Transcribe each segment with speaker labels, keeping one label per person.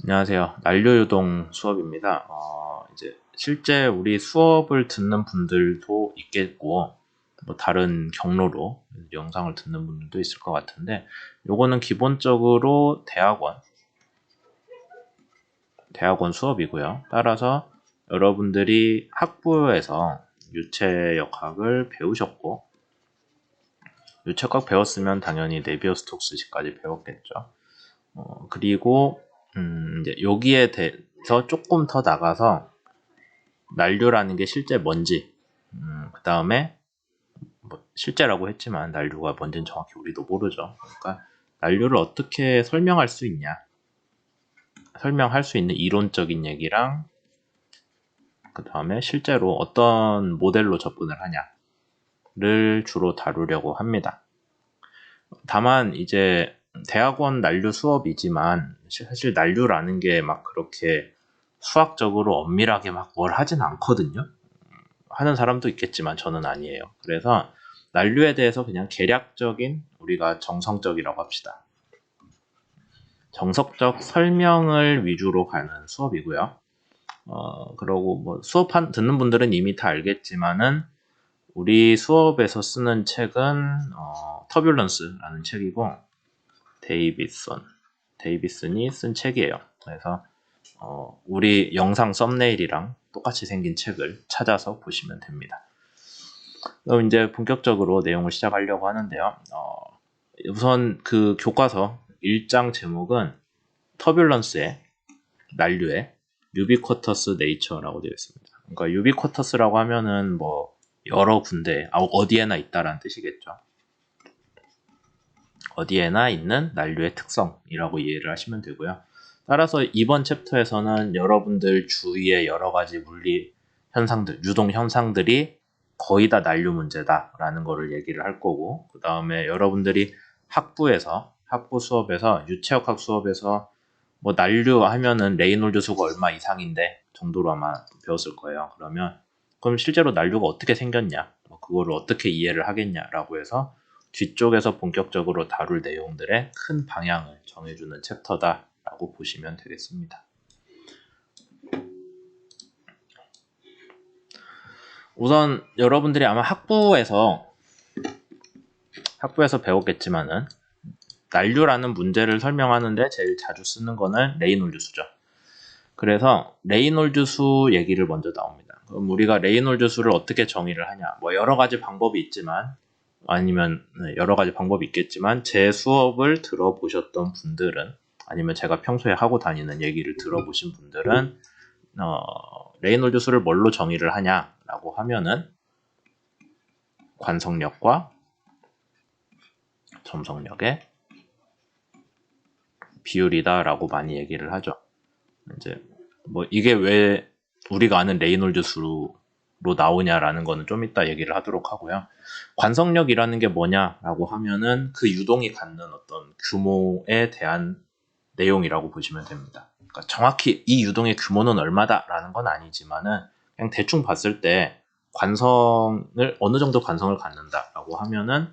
Speaker 1: 안녕하세요. 난류유동 수업입니다. 이제 실제 우리 수업을 듣는 분들도 있겠고, 뭐 다른 경로로 영상을 듣는 분들도 있을 것 같은데, 요거는 기본적으로 대학원 수업이고요. 따라서 여러분들이 학부에서 유체역학을 배우셨고, 유체역학 배웠으면 당연히 네비어 스톡스까지 배웠겠죠. 그리고 이제 여기에 대해서 조금 더 나가서 난류라는 게 실제 뭔지, 그 다음에 뭐 실제라고 했지만 난류가 뭔지는 정확히 우리도 모르죠. 그러니까 난류를 어떻게 설명할 수 있냐, 설명할 수 있는 이론적인 얘기랑 그 다음에 실제로 어떤 모델로 접근을 하냐를 주로 다루려고 합니다. 다만 이제 대학원 난류 수업이지만 사실 난류라는 게 막 그렇게 수학적으로 엄밀하게 막 뭘 하진 않거든요. 하는 사람도 있겠지만 저는 아니에요. 그래서 난류에 대해서 그냥 개략적인 우리가 정성적이라고 합시다. 정석적 설명을 위주로 가는 수업이고요. 그러고 뭐 수업 듣는 분들은 이미 다 알겠지만은 우리 수업에서 쓰는 책은 터뷸런스라는 책이고 데이비슨이 쓴 책이에요. 그래서 우리 영상 썸네일이랑 똑같이 생긴 책을 찾아서 보시면 됩니다. 그럼 이제 본격적으로 내용을 시작하려고 하는데요. 우선 그 교과서 1장 제목은 터뷸런스의 난류의 유비쿼터스 네이처라고 되어 있습니다. 그러니까 유비쿼터스라고 하면은 뭐 여러 군데 어디에나 있다라는 뜻이겠죠. 어디에나 있는 난류의 특성이라고 이해를 하시면 되고요. 따라서 이번 챕터에서는 여러분들 주위의 여러 가지 물리 현상들, 유동 현상들이 거의 다 난류 문제다라는 거를 얘기를 할 거고, 그 다음에 여러분들이 학부 수업에서, 유체역학 수업에서 뭐 난류 하면은 레이놀드 수가 얼마 이상인데 정도로 아마 배웠을 거예요. 그럼 실제로 난류가 어떻게 생겼냐, 뭐 그거를 어떻게 이해를 하겠냐라고 해서 뒤쪽에서 본격적으로 다룰 내용들의 큰 방향을 정해주는 챕터다라고 보시면 되겠습니다. 우선 여러분들이 아마 학부에서 배웠겠지만은 난류라는 문제를 설명하는데 제일 자주 쓰는 거는 레이놀드 수죠. 그래서 레이놀드 수 얘기를 먼저 나옵니다. 그럼 우리가 레이놀드 수를 어떻게 정의를 하냐? 뭐 여러 가지 방법이 있지만 여러 가지 방법이 있겠지만 제 수업을 들어보셨던 분들은 아니면 제가 평소에 하고 다니는 얘기를 들어보신 분들은 레이놀드 수를 뭘로 정의를 하냐라고 하면은 관성력과 점성력의 비율이다라고 많이 얘기를 하죠. 이제 뭐 이게 왜 우리가 아는 레이놀드 수로 나오냐라는 거는 좀 이따 얘기를 하도록 하고요. 관성력이라는 게 뭐냐라고 하면은 그 유동이 갖는 어떤 규모에 대한 내용이라고 보시면 됩니다. 그러니까 정확히 이 유동의 규모는 얼마다라는 건 아니지만은 그냥 대충 봤을 때 어느 정도 관성을 갖는다라고 하면은,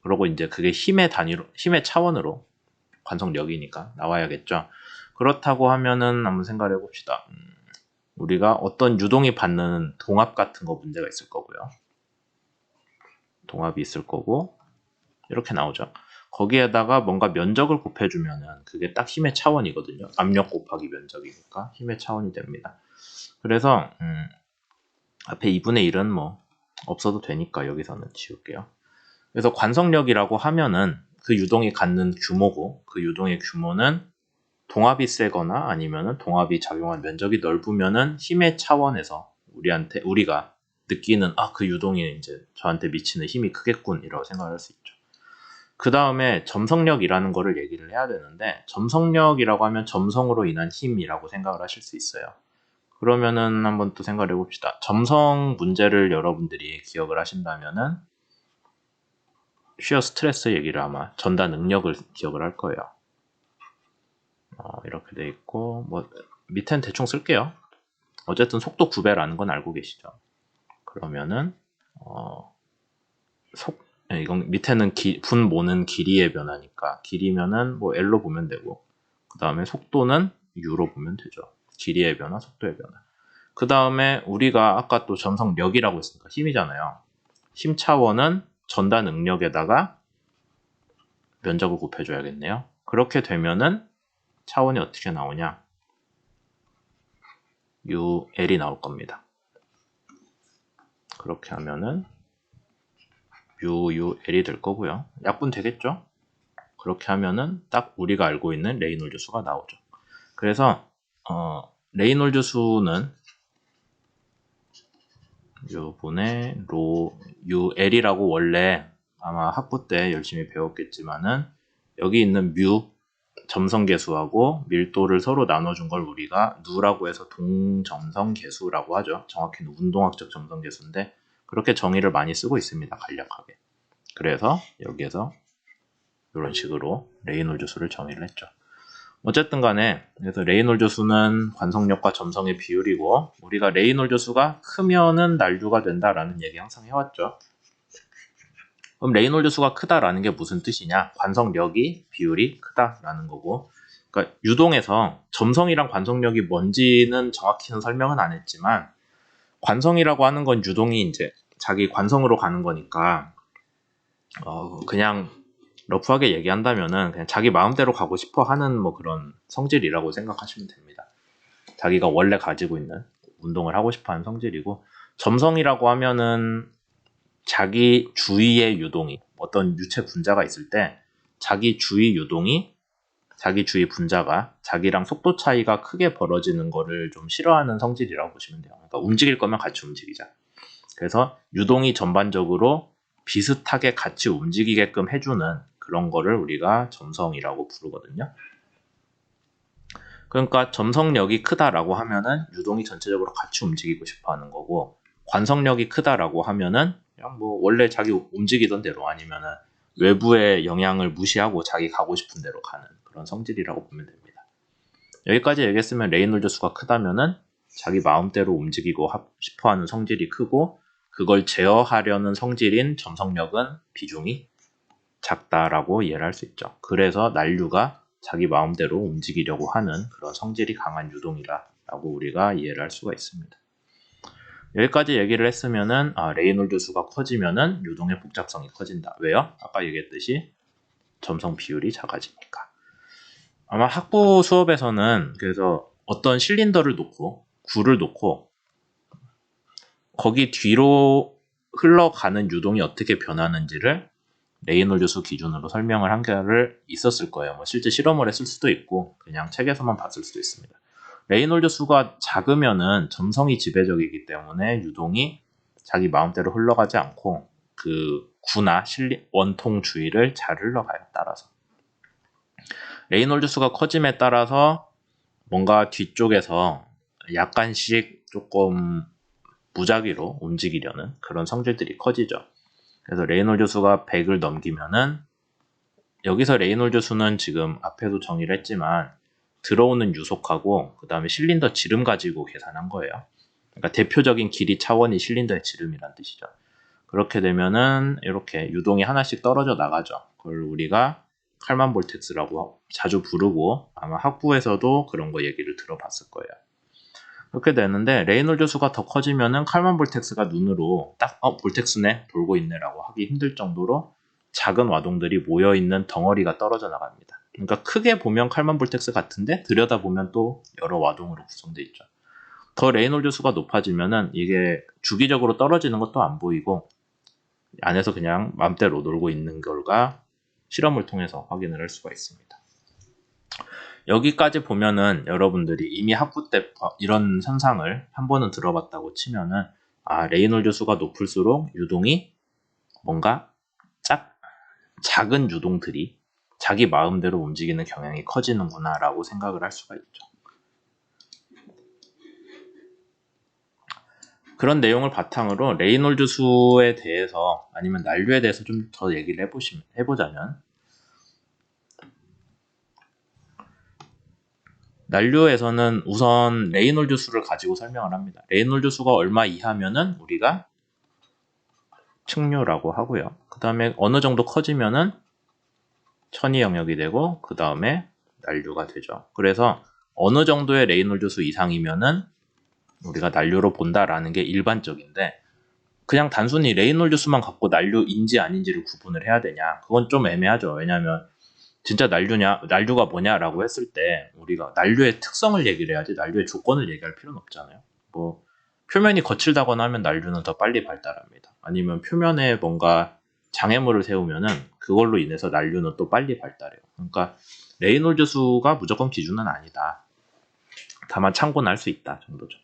Speaker 1: 그러고 이제 그게 힘의 차원으로 관성력이니까 나와야겠죠. 그렇다고 하면은 한번 생각해 봅시다. 우리가 어떤 유동이 받는 동압 같은 거 문제가 있을 거고요. 동압이 있을 거고 이렇게 나오죠. 거기에다가 뭔가 면적을 곱해주면은 그게 딱 힘의 차원이거든요. 압력 곱하기 면적이니까 힘의 차원이 됩니다. 그래서 앞에 2분의 1은 뭐 없어도 되니까 여기서는 지울게요. 그래서 관성력이라고 하면은 그 유동이 갖는 규모고, 그 유동의 규모는 동압이 세거나 아니면은 동압이 작용한 면적이 넓으면은 힘의 차원에서 우리가 느끼는 그 유동이 이제 저한테 미치는 힘이 크겠군이라고 생각할 수 있죠. 그 다음에 점성력이라는 거를 얘기를 해야 되는데, 점성력이라고 하면 점성으로 인한 힘이라고 생각을 하실 수 있어요. 그러면은 한번 또 생각을 해봅시다. 점성 문제를 여러분들이 기억을 하신다면은 쉬어 스트레스 얘기를 아마 전다 능력을 기억을 할 거예요. 이렇게 돼 있고 뭐 밑엔 대충 쓸게요. 어쨌든 속도 9배라는 건 알고 계시죠? 그러면은 이건 밑에는 분모는 길이의 변화니까 길이면은 뭐 L로 보면 되고, 그 다음에 속도는 u로 보면 되죠. 길이의 변화, 속도의 변화. 그 다음에 우리가 아까 또 점성력이라고 했으니까 힘이잖아요. 힘 차원은 전달 능력에다가 면적을 곱해줘야겠네요. 그렇게 되면은 차원이 어떻게 나오냐? UL이 나올 겁니다. 그렇게 하면은 UL이 될 거고요. 약분 되겠죠? 그렇게 하면은 딱 우리가 알고 있는 레이놀즈 수가 나오죠. 그래서 레이놀즈 수는 요번에 UL이라고 원래 아마 학부 때 열심히 배웠겠지만은 여기 있는 뮤 점성계수하고 밀도를 서로 나눠준 걸 우리가 누라고 해서 동점성계수라고 하죠. 정확히는 운동학적 점성계수인데 그렇게 정의를 많이 쓰고 있습니다. 간략하게. 그래서 여기에서 이런 식으로 레이놀즈 수를 정의를 했죠. 어쨌든 간에 그래서 레이놀즈 수는 관성력과 점성의 비율이고 우리가 레이놀즈 수가 크면은 난류가 된다라는 얘기 항상 해왔죠. 그럼 레이놀즈 수가 크다라는 게 무슨 뜻이냐? 관성력이 비율이 크다라는 거고 그러니까 유동에서 점성이랑 관성력이 뭔지는 정확히는 설명은 안 했지만 관성이라고 하는 건 유동이 이제 자기 관성으로 가는 거니까 그냥 러프하게 얘기한다면은 그냥 자기 마음대로 가고 싶어 하는 뭐 그런 성질이라고 생각하시면 됩니다. 자기가 원래 가지고 있는 운동을 하고 싶어 하는 성질이고 점성이라고 하면은 자기 주위의 유동이 어떤 유체 분자가 있을 때 자기 주위 유동이 자기 주위 분자가 자기랑 속도 차이가 크게 벌어지는 거를 좀 싫어하는 성질이라고 보시면 돼요. 그러니까 움직일 거면 같이 움직이자. 그래서 유동이 전반적으로 비슷하게 같이 움직이게끔 해주는 그런 거를 우리가 점성이라고 부르거든요. 그러니까 점성력이 크다라고 하면은 유동이 전체적으로 같이 움직이고 싶어 하는 거고 관성력이 크다라고 하면은 그냥 뭐 원래 자기 움직이던 대로 아니면은 외부의 영향을 무시하고 자기 가고 싶은 대로 가는 그런 성질이라고 보면 됩니다. 여기까지 얘기했으면 레이놀즈 수가 크다면은 자기 마음대로 움직이고 싶어 하는 성질이 크고 그걸 제어하려는 성질인 점성력은 비중이 작다라고 이해를 할 수 있죠. 그래서 난류가 자기 마음대로 움직이려고 하는 그런 성질이 강한 유동이라고 우리가 이해를 할 수가 있습니다. 여기까지 얘기를 했으면은 레이놀즈 수가 커지면은 유동의 복잡성이 커진다. 왜요? 아까 얘기했듯이 점성 비율이 작아지니까. 아마 학부 수업에서는 그래서 어떤 실린더를 놓고 굴을 놓고 거기 뒤로 흘러가는 유동이 어떻게 변하는지를 레이놀즈 수 기준으로 설명을 한 개를 있었을 거예요. 뭐 실제 실험을 했을 수도 있고 그냥 책에서만 봤을 수도 있습니다. 레이놀즈 수가 작으면은 점성이 지배적이기 때문에 유동이 자기 마음대로 흘러가지 않고 그 구나 원통 주위를 잘 흘러가요. 따라서 레이놀즈 수가 커짐에 따라서 뭔가 뒤쪽에서 약간씩 조금 무작위로 움직이려는 그런 성질들이 커지죠. 그래서 레이놀즈 수가 100을 넘기면은 여기서 레이놀즈 수는 지금 앞에도 정의를 했지만 들어오는 유속하고 그 다음에 실린더 지름 가지고 계산한 거예요. 그러니까 대표적인 길이 차원이 실린더의 지름이란 뜻이죠. 그렇게 되면은 이렇게 유동이 하나씩 떨어져 나가죠. 그걸 우리가 칼만 볼텍스라고 자주 부르고 아마 학부에서도 그런 거 얘기를 들어봤을 거예요. 그렇게 되는데 레이놀즈 수가 더 커지면은 칼만 볼텍스가 눈으로 딱 볼텍스네 돌고 있네라고 하기 힘들 정도로 작은 와동들이 모여있는 덩어리가 떨어져 나갑니다. 그러니까 크게 보면 칼만 볼텍스 같은데 들여다보면 또 여러 와동으로 구성되어 있죠. 더 레이놀즈 수가 높아지면은 이게 주기적으로 떨어지는 것도 안 보이고 안에서 그냥 맘대로 놀고 있는 걸가 실험을 통해서 확인을 할 수가 있습니다. 여기까지 보면은 여러분들이 이미 학부 때 이런 현상을 한 번은 들어봤다고 치면은 레이놀즈 수가 높을수록 유동이 뭔가 작은 유동들이 자기 마음대로 움직이는 경향이 커지는구나 라고 생각을 할 수가 있죠. 그런 내용을 바탕으로 레이놀즈 수에 대해서 아니면 난류에 대해서 좀 더 얘기를 해보자면 난류에서는 우선 레이놀즈 수를 가지고 설명을 합니다. 레이놀즈 수가 얼마 이하면은 우리가 측류라고 하고요. 그 다음에 어느 정도 커지면은 천이 영역이 되고 그 다음에 난류가 되죠. 그래서 어느 정도의 레이놀드 수 이상이면은 우리가 난류로 본다라는 게 일반적인데, 그냥 단순히 레이놀드 수만 갖고 난류인지 아닌지를 구분을 해야 되냐? 그건 좀 애매하죠. 왜냐하면 진짜 난류가 뭐냐라고 했을 때 우리가 난류의 특성을 얘기를 해야지 난류의 조건을 얘기할 필요는 없잖아요. 뭐 표면이 거칠다거나 하면 난류는 더 빨리 발달합니다. 아니면 표면에 뭔가 장애물을 세우면은 그걸로 인해서 난류는 또 빨리 발달해요. 그러니까 레이놀드 수가 무조건 기준은 아니다. 다만 참고는 할 수 있다 정도죠.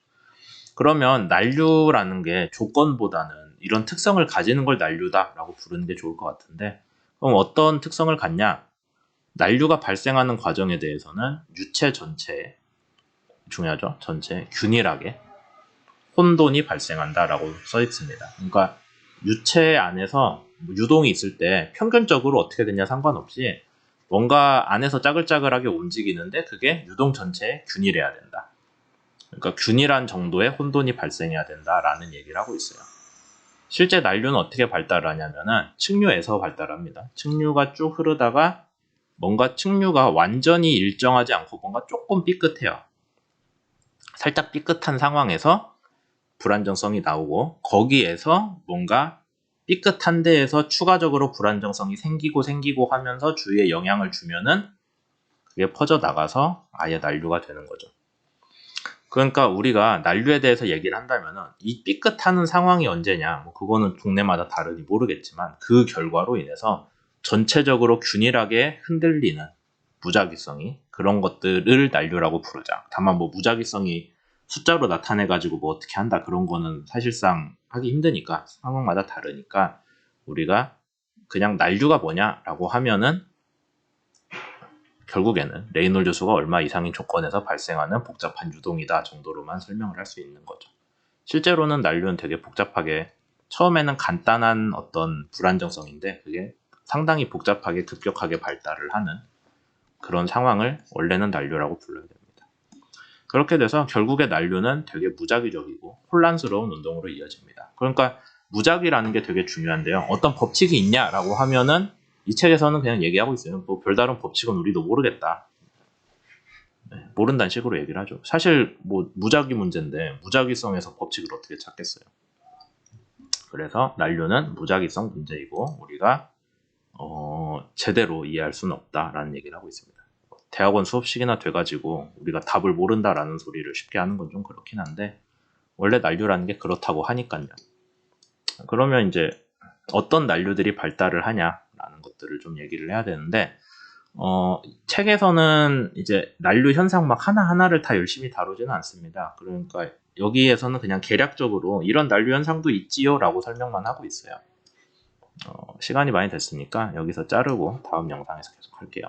Speaker 1: 그러면 난류라는 게 조건보다는 이런 특성을 가지는 걸 난류다라고 부르는 게 좋을 것 같은데, 그럼 어떤 특성을 갖냐? 난류가 발생하는 과정에 대해서는 유체 전체에, 중요하죠? 전체에 균일하게 혼돈이 발생한다라고 써 있습니다. 그러니까 유체 안에서 유동이 있을 때 평균적으로 어떻게 되냐 상관없이 뭔가 안에서 짜글짜글하게 움직이는데 그게 유동 전체에 균일해야 된다. 그러니까 균일한 정도의 혼돈이 발생해야 된다라는 얘기를 하고 있어요. 실제 난류는 어떻게 발달하냐면은 측류에서 발달합니다. 측류가 쭉 흐르다가 뭔가 측류가 완전히 일정하지 않고 뭔가 조금 삐끗해요. 살짝 삐끗한 상황에서 불안정성이 나오고, 거기에서 뭔가 삐끗한 데에서 추가적으로 불안정성이 생기고 하면서 주위에 영향을 주면은 그게 퍼져 나가서 아예 난류가 되는 거죠. 그러니까 우리가 난류에 대해서 얘기를 한다면은 이 삐끗하는 상황이 언제냐, 뭐 그거는 동네마다 다르니 모르겠지만 그 결과로 인해서 전체적으로 균일하게 흔들리는 무작위성이, 그런 것들을 난류라고 부르자. 다만 뭐 무작위성이 숫자로 나타내가지고 뭐 어떻게 한다 그런 거는 사실상 하기 힘드니까 상황마다 다르니까 우리가 그냥 난류가 뭐냐라고 하면은 결국에는 레이놀드 수가 얼마 이상인 조건에서 발생하는 복잡한 유동이다 정도로만 설명을 할 수 있는 거죠. 실제로는 난류는 되게 복잡하게, 처음에는 간단한 어떤 불안정성인데 그게 상당히 복잡하게 급격하게 발달을 하는 그런 상황을 원래는 난류라고 불러야 됩니다. 그렇게 돼서 결국에 난류는 되게 무작위적이고 혼란스러운 운동으로 이어집니다. 그러니까 무작위라는 게 되게 중요한데요. 어떤 법칙이 있냐라고 하면은 이 책에서는 그냥 얘기하고 있어요. 뭐 별다른 법칙은 우리도 모르겠다. 모른다는 식으로 얘기를 하죠. 사실 뭐 무작위 문제인데 무작위성에서 법칙을 어떻게 찾겠어요. 그래서 난류는 무작위성 문제이고 우리가 제대로 이해할 수는 없다라는 얘기를 하고 있습니다. 대학원 수업식이나 돼가지고 우리가 답을 모른다라는 소리를 쉽게 하는 건 좀 그렇긴 한데, 원래 난류라는 게 그렇다고 하니까요. 그러면 이제 어떤 난류들이 발달을 하냐라는 것들을 좀 얘기를 해야 되는데, 책에서는 이제 난류 현상 막 하나하나를 다 열심히 다루지는 않습니다. 그러니까 여기에서는 그냥 개략적으로 이런 난류 현상도 있지요 라고 설명만 하고 있어요. 시간이 많이 됐으니까 여기서 자르고 다음 영상에서 계속 할게요.